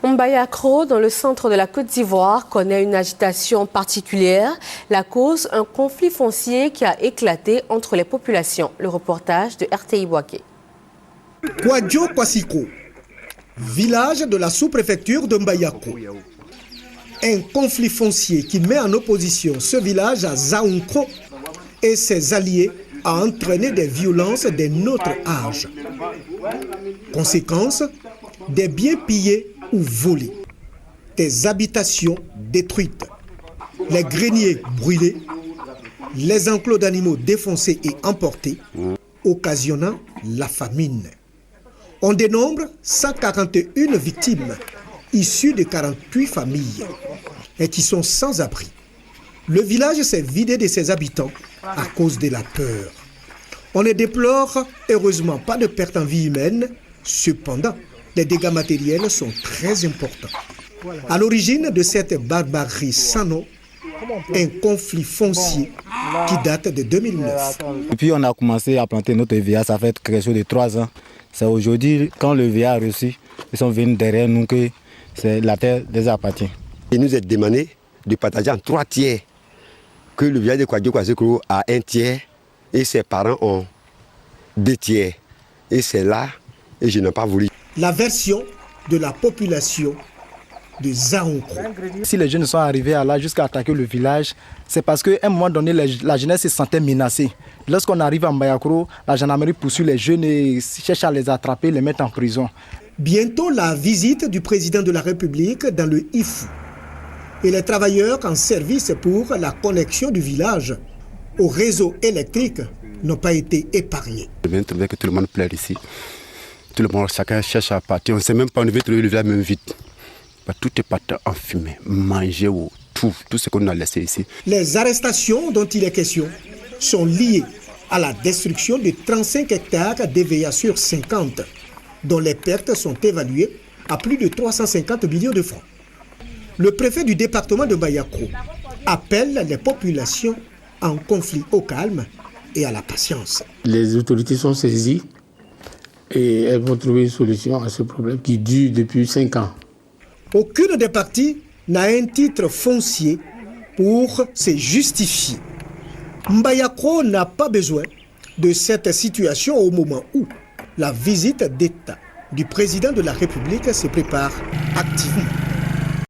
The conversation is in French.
Mbayakro, dans le centre de la Côte d'Ivoire, connaît une agitation particulière. La cause, un conflit foncier qui a éclaté entre les populations. Le reportage de RTI Boaké. Kwadjo Kwasiko, village de la sous-préfecture de Mbayakro. Un conflit foncier qui met en opposition ce village à Zaounkro et ses alliés a entraîné des violences de notre âge. Conséquence, des biens pillés ou volés, des habitations détruites, les greniers brûlés, les enclos d'animaux défoncés et emportés, occasionnant la famine. On dénombre 141 victimes issues de 48 familles et qui sont sans abri. Le village s'est vidé de ses habitants à cause de la peur. On ne déplore heureusement pas de pertes en vie humaine, cependant, les dégâts matériels sont très importants. À l'origine de cette barbarie sans nom, un conflit foncier qui date de 2009. Depuis on a commencé à planter notre VA, ça fait quelque chose de 3 ans. C'est aujourd'hui, quand le VA a reçu, ils sont venus derrière nous que la terre les appartient. Il nous est demandé de partager en 3 tiers, que le village de Kwadjo Kwasiko a 1 tiers et ses parents ont 2 tiers. Et c'est là, et je n'ai pas voulu. La version de la population de Zaounkro. Si les jeunes sont arrivés à là jusqu'à attaquer le village, c'est parce qu'à un moment donné, la jeunesse se sentait menacée. Lorsqu'on arrive à Mbayakro, la gendarmerie poursuit les jeunes et cherche à les attraper, les mettre en prison. Bientôt la visite du président de la République dans le IFU et les travailleurs en service pour la connexion du village au réseau électrique n'ont pas été épargnés. Je viens de trouver que tout le monde pleure ici. Tout le monde, chacun cherche à partir. On ne sait même pas, on devait trouver le village même vite. Tout est parti en fumée, manger ou tout ce qu'on a laissé ici. Les arrestations dont il est question sont liées à la destruction de 35 hectares d'EVA sur 50, dont les pertes sont évaluées à plus de 350 millions de francs. Le préfet du département de Mbayakro appelle les populations en conflit au calme et à la patience. Les autorités sont saisies et elles vont trouver une solution à ce problème qui dure depuis 5 ans. Aucune des parties n'a un titre foncier pour se justifier. Mbayakro n'a pas besoin de cette situation au moment où la visite d'État du président de la République se prépare activement.